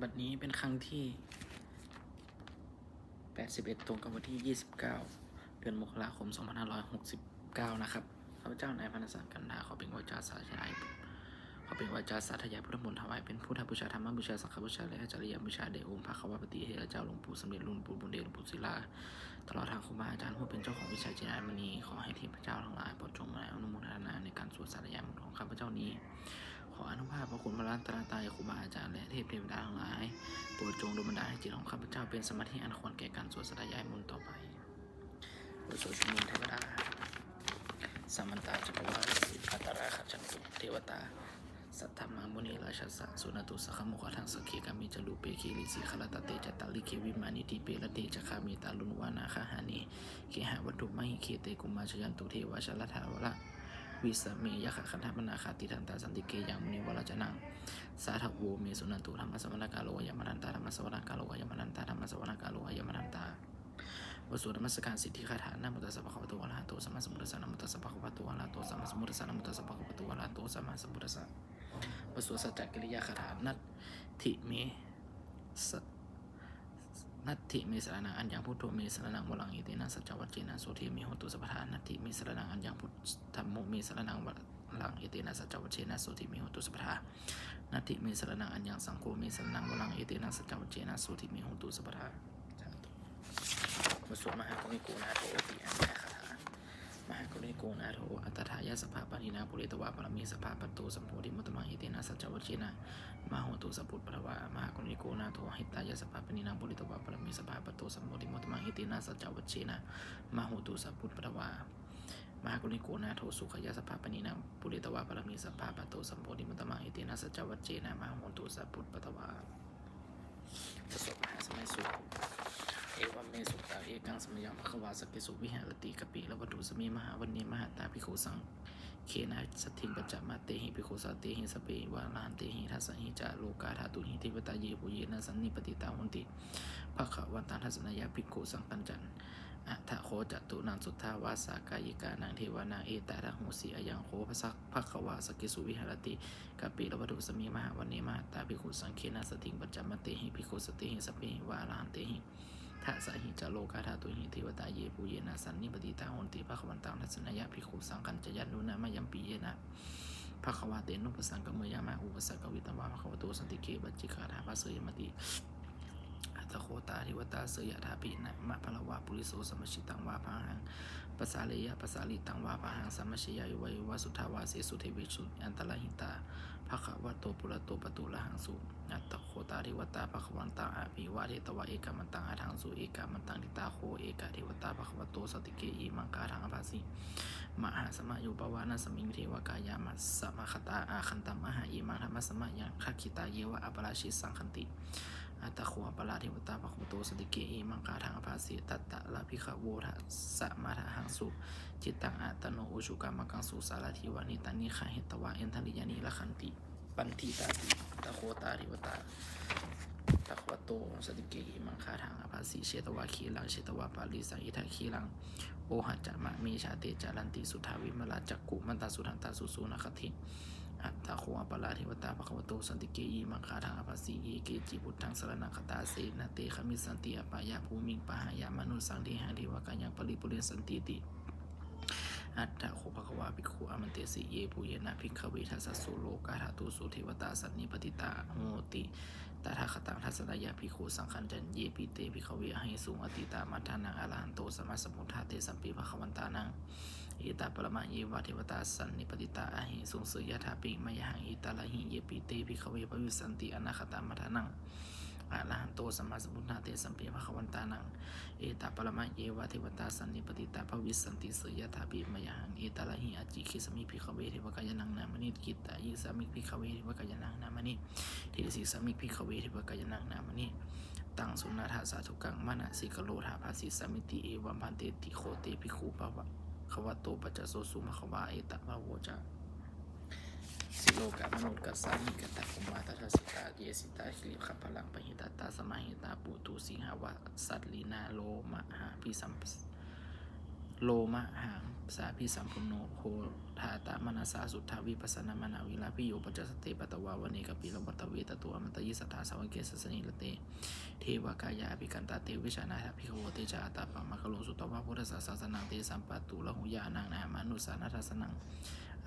บัดนี้เป็นครั้งที่81ตรงกับวันที่29เดือนมกราคม2569นะครับข้าพเจ้านายพรรณสารกันดาขอเป็นวาจาสาธยายพุทธมนต์ถวายเป็นพุทธบูชาธรรมบูชาสังฆบูชาและอาจาริยบูชาแด่องค์พระขวาปฏิเทระเจ้าหลวงปู่สมเด็จหลวงปู่บุญเดชหลวงปู่ศิลาตลอดทางครูบาอาจารย์ผู้เป็นเจ้าของวิชาจินามณีขอให้เทพเจ้าทั้งหลายโปรดจงมาอนุโมทนาในการสวดสาธยายมนต์ของข้าพเจ้านี้ขออนุภาพพระคุณพระรัตนตรัยครูบาอาจารย์และเทพเทวดาทั้งหลายโปรดจงดลบันดาลให้จิตของข้าพเจ้าเป็นสมาธิอันควรแก่การสวดสาธยายมนต์ต่อไปบทสวดชุมนุมเทวดาสัมมันตาจักรวาลอัตตราขัจจันตุเทวตาสัทธมามุนีราชสะสุนตุสัคมุขทังสเคกามิจลูเปคีลิสีขลตเตจตาลิเควิมานิติเปรเตจคามิตาลุนวานาคาหานีเคหะวัตถุมหิเคเตกุมาชยันตุเทวชลทาวระวิสเมยะขะคันธปนาคาติทันตาสันติเกยังมุนีวรจนังสาทโวเมสุนันตุธรรมสวรรกาโลยมนันตาธรรมสวรรกาโลยมนันตาธรรมสวรรกาโลยมนันตาวสุธรรมสการสิทธิคาถานะมุตตะสัพพะคะวะโตอะระหะโตสัมมาสัมพุทธัสสะนะมุตตะสัพพะคะวะโตอะระหะโตสัมมาสัมพุทธัสสะนะมุตตะสัพพะคะวะโตอะระหะโตสัมมาสัมพุทธัสสะวสุสัจจกิริยาคาถานัตถิเมสรนังอัญญังพุทโธเมสรนังวรังอิตินะสัจจวัจเจนะโสทิเมโหตุสัพพทานัตถิเมสรนังอัญญังพุทธัมโมเมสรนังวรังอิตินะสัจจวัจเจนะโสทิเมโหตุสัพพทานัตถิเมสรนังอัญญังสังโฆเมสรนังวรังอิตินะสัจจวัจเจนะโสทิเมโหตุสัพพทาวสุมหากรุณิโกนาโถติอัญญาคาถามหากรุณิโกนาโถอัตถายาสภาปานินาปุริตวะปรมีสภาปัตโตสัมโพธิมุตตมังอิตินะสัจจวัจเจนะมโหตุสัพพุทธปะวามหากรุณิโกนาโถหิตายาสภาปานินาปุริตวะปรมีสภาปัตโตสัมโพธิมุตตมังอิตินะสัจจวัจเจนะมโหตุสัพพุทธปะวามหากรุณิโกนาโถสุขยาสภาปานินาปุริตวะปรมีสภาปัตโตสัมโพธิมุตตมังอิตินะสัจจวัจเจนะมโหตุสัพพุทธปะวาประสบมหาสมัยสุขเอวเมสุตาเอกังสมยังภควาสกิสุวิหารติกปิและวัตถุสมีมหาวันนี้มหาตาภิกขุสังเคนะสัทธิปัจจมาเตหิภิกขุสัตเตหิสเปวาลานเตหิทัสสหิจาโลกาธาตุหิเทวตาเยปุเยนะสันนิปติตาหุนติภควันตาทัศนยาภิกขุสังปัญจันอัฏฐโคจตุนังสุทธาวาสากายิกานังเทวานาเอตาระหูสีอยังโคภสักภควาสกิสุวิหารติกปิและวัตถุสมีมหาวันนี้มหาตาภิกขุสังเคนะสัทธิปัจจมาเตหิภิกขุสัตเตหิสเปวาลานเตหิทัสสหิจาโลกาธาตุหิเทวตาเยปุเยนะสันนิปติตาหุนติภควันตังทัศนยาภิกขุสังคัญจยันนุนะมยัมปีเยนะภควาเตนุปสังกเมยามะอุปสักกวิตวาภควโตสันติเกบัจจิกาธาภาเสยมติอัตถโคตาทิวตาเสยธาปินะมะพลวาปุริโสสมชิตังวาภาหังปัสสาเลยะปัสสาลิตังวาภาหังสัมมชยายุวัยวาสุทาวาเสสุเทวิชุอันตรหิตาภควโตปุระโตปตุละหังสุอัตถโคตาทิวตาภควันตังอภิวาเทตวะเอกามันตังอาทังสุเอกามันตังทิตาโคเอกาทิวตาภควโตสติเกอิมังกาทังอภาสิมหาสมะยุปวานะสมิงเทวกายามัสสมคตาอาคันตัมมหาอิมังธรรมสมะยังคัคขิตาเยวะอปราชิสังคันติอัตตะโคอปราเทวตาภควโตสติเกอิมังกาทังอภาสิตัตตะลาภิกขโวทัสสะมาทะหังสุจิตตังอัตตโนอุชุกามังสุสารทิวานิตานิขะหิตวะเอนทริยานิละขันติปันทิตาติตะโคตาทิวตาตะควโตสติเกอิมังคาทังอภาสิเชตวะคีลังเชตวะปาลิสังอิทัคีลังโอหัจจะมะเมชาเตจารันติสุทาวิมลาจักกุมันตาสุทันตาสุสุนคติอัตตะโคอปราเทวตาภควโตสันติเกอิมังคาทังอภาสิเอเกจิพุทธังสรณังคตาเสนะเตขมิสันติอปายาภูมิงปะหายามนุสังเทหังเทวกายังปริปุเรสันติติอัตถะโคภควาภิกขุอมันเตสิเยปุเยนะภิกขเวทัสสะโสโลกาธาตุสุเทวตาสันนิปติตาโหติตถาคตังทัสสนยาภิกขุสังคัญจันเยปิเตภิกขเวให้สุงอติตามัทธานังอรหันโตสัมมาสัมพุทธาเตสัมปีภควันตานังเอตาปรมะเยวะเทวตาสันนิปติตาอหิสุงเสยถาปิมยหังอิตาลหิเยปิเตภิกขเวภวิสันติอนาคตามัทธานังอรหันโตสัมมาสัมพุทธาเตสัมปีภควันตานังเอตาปรมะเยวะเทวตาสันนิปติตาภวิสันติเสยถาปิมยหังอิตาลหิอจิคิสมิภิกขเวเทวกายนังนามนิกิตายิสามิภิกขเวเทวกายนังนามนิเทสิสมิภิกขเวเทวกายนังนามนิตังสุนาถาสาธุกังมะนะสิกโลธาภาสิสมิติเอวัมพันเตติโคเตภิกขุปะวะขวัตโตปัจจโสสุมขวาเอตมะโวจาสิโลกะมนุษย์กัสสามิกตะคุมาตถสิตาเยสิตาคิริขับพลังปหิตตาสมาหิตาปุตุสิงหาวะสัตลินาโลมหาพิสัม โลมะหังสาพิสัมปุโนโคทาตามนาสาสุทธาวิปัสสนามนาวิลาภิโยปัจจสติปัตตวาวันเนกปิลวัตเวตตัวมันตยิสัทธาสาวเกสสนิลเตเทวกายาภิกันตาเตวิชานาภิกโวเตจาตาปะมะคโลสุตวะพุทธศาสนังเตสัมปัตตุละหุยานังนามานุสานาทัสนัง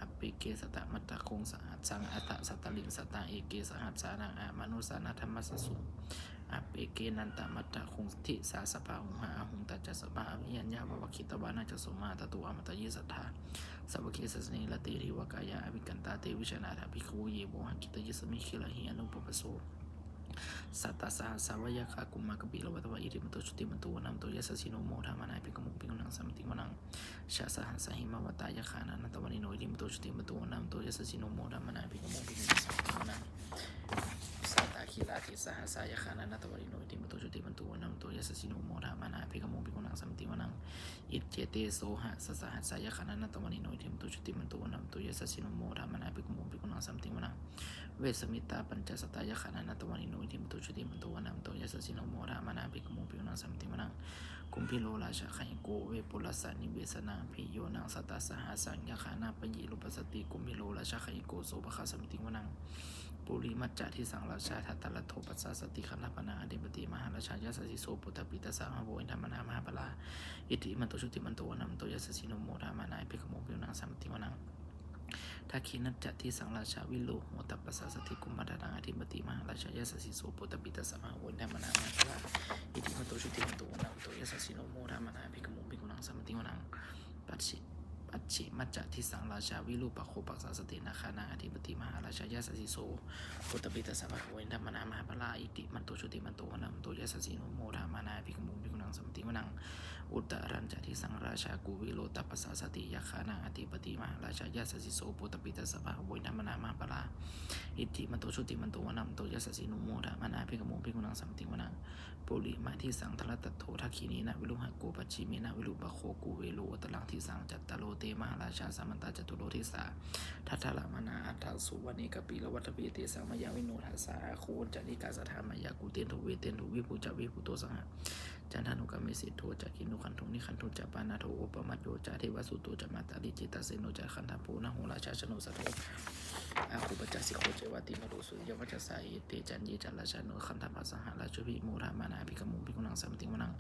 อปิเกสตะมัตตะคงสหัสสังอัตตะสัตตลิงสตาเอเกสหัสสานังอามานุสานาธรรมสสุอเปเกนันตมัตตะคงทิสาสภาหุหาหุงตัจจสภาอภิยัญญาภวคิตวานาจสมาตตัวอมตยิสัทธาสวเกสสนิลเตริวกายาอภิกันตาเตวิชนาถาภิกขุเยโมหกิตยิสมิขิลหิอนุปปโสสัตตสหัสาวายคากุมากบิลวัตวะอิริมตุชุติมตุวนัมตุยสสิโนโมธามานายภิกขุภิกขุนังสัมติวนังชาสหัสหิมาวตายคานานัตวนิโนอิริมตุชุติมตุวนัมตุยสสิโนโมธามานายภิกขุภิกขุนังสัมติวนังสัตตาคิลาทิสหัสายคานานัตวนิโนอิริมตุชุติมตุวนัมตุยสสิโนโมธามานายภิกขุภิกขุนังสัมติวนังอิเจเตโสหะสหัสายคานานัตวนิโนอิริมตุชุติมตุวนัมตุยสสิโนโมธามานายภิกขุภิกขุนังสัมติวนังเวสมิตาปัญจสตายคานานัตวนิโนอิทิมตุชุติมันตุวนัมตุยสสิโนโมรามานาภิกขุภิกขุนังสัมติมนังกุมพิโลราชาขัยโกเวปุลสานิเวสนาภิโยนังสตาสหัสังยคานาปยิลุปสติกุมพิโลราชาขัยโกโสภคาสัมติมนังปุริมัจจะที่สังราชาทัตตะละโทปัสสะสติขันธปนาอเดปติมหาราชายาสสิโสปุตตปิตสาหโวอินธรรมนามหาปลาอิติมันตุชุติมันตุวนัมตุยสสิโนโมรามานาภิกขุภิกขุนังสัมติมนังทักขินัจจะที่สังราชาวิโลโหตปัสสะสติกุมารดังอธิปติมหาราชายาสสิโสปุตตปิตสาหโวอินธรรมนามหาปลาอิติมันตุชุติมันตุวนัมตุยสสิโนโมรามานาภิกขุภิกขุนังสัมติมนังปัจฉิมัจจะที่สังราชาวิรูปโคปักษาสตินาคานาอธิปติมหาราชายาสสิโสปุตตปิตสาหโวอินธรรมนามหาปลาอิติมันตุชุติมันตุวนัมตุยสสิโนโมรามานาภิกขุภิกขุนังสัมติมนังอุตตรัญจะที่สังราชากุวิโลตปัสสะสติยคานาอธิปติมหาราชายาสสิโสปุตตปิตสาหโวอินธรรมนามหาปลาอิติมันตุชุติมันตุวนัมตุยสสิโนโมรามานาภิกขุภิกขุนังสัมติมนังปุริมาที่สังทรัตโถทักขินีนาวิรุหะโกปัจฉิเมนาวิรุปโคกุเวโลตลังที่สังจัตตโลเตมหาราชาสัมมันตาจตุโลทิสาทัตถะละมานาอัฏฐสุวรรณิกปิลวัตเวเตสังมยาวิโนทัสสาโคนจานิกาสถามายากุเตนทุเวเตนทุวิภูจาวิภูโตสังหะจันทานุกรรมิสิทโธจักินุขันธุนิขันธุจัปปานาโทโอปมัตโยจาเทวสุโตจัมมาตาลิจิตาเสโนจัขันธปูนะโหราชาชโนสโทอาคุปจัสสิโคเจวติมโรสุยวัจสายเตจันเยจัลราชานุขันธปัสสหราชภิโมรามานาภิกมุภิกขุนังสัมติมนัง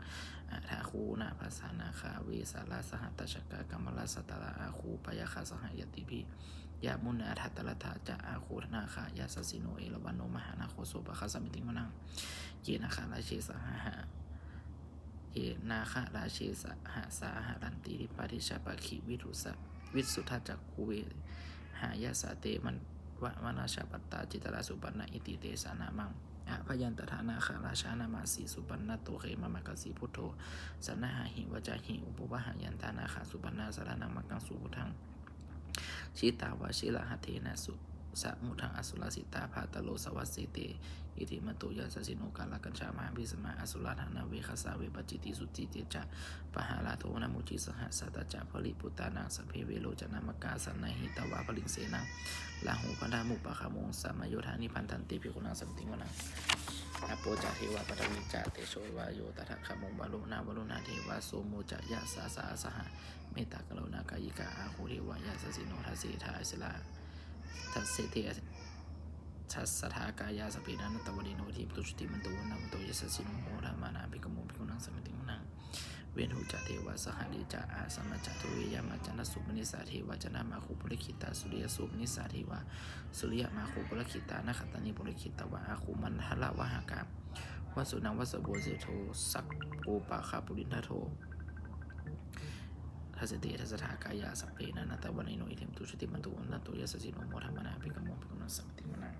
อาทาคูนาภาษานาคาเวสาลาสหัตตชกากรรมลาสตระอาคูปยาคาสหยติภิยามุนาทัตตละทาจะอาคูนาคายาสสิโนเอลวันโนมหานาโคโสปะคาสัมติมนังเยนาคาราเชสหะเยนาคาราเชสหะสาหะรันติริปาริชาปะขิวิรุสะวิสุทธจักขุเวหายาสาเตมันวะมนาชาปัตตาจิตราสุปันนะอิติเตสานามังอะพยันตถานาคาราชานามาสีสุปันนะโตเขมะมะกสีพุทโธสันนะหาหิวจาหิอุปวะหายันตานาคาสุปันนาสารนังมังกังสุพุทังชิตาวาชิลาหเทนะสุสะมุทังอสุรสิตาภาตโลสวัสสิเตอิติมันตุยาสสิโนกาลกัญชามหาภิสมาอสุราธานาเวคสาเวปจิติสุจิเตจะปหาลาโทนะมุจิสหัสสัตจะภริปุตตานังสัพเพเวโรจนามกาสันนหิตวาภลิงเสนังลาหูพันธามุปะขามงสัมมโยธานิพันธันติภิกขุนังสัมติวนังอโปจาเทวาปฐวิจาเตโชวาโยตถะขมงบาลุนาวลุนาเทวาโสโมจะยะสาสาสหะเมตตากรุณากายิกาอาหูเทวายาสสิโนทัสสิทาศิลาทัสเสเททัสสถากายาสปินันตวดิโนทิตุชุติมันตุวนัมตุยสสิโนโมรามานาภิกขุภิกขุนังสัมติมุนังเวนหุจเทวาสหะดิจาอาสัมมจตุเวยามาจันทสุมนิสาเทวาจนามาคุปุริขิตาสุริยสุมนิสาเทวาสุริยมาคุปุริขิตานะขัตตานิปุริขิตาวะอาคุมันทละวะหากามวสุนังวสโบเซโทสักโอปาคาปุรินทโททัสเตทัสถากายาสัพเพนันตวันนิโนอิเทมตุชุติมันตุวันตุยสสิโนโมธรรมนาภิกขุภิกขุนังสัมติมนัง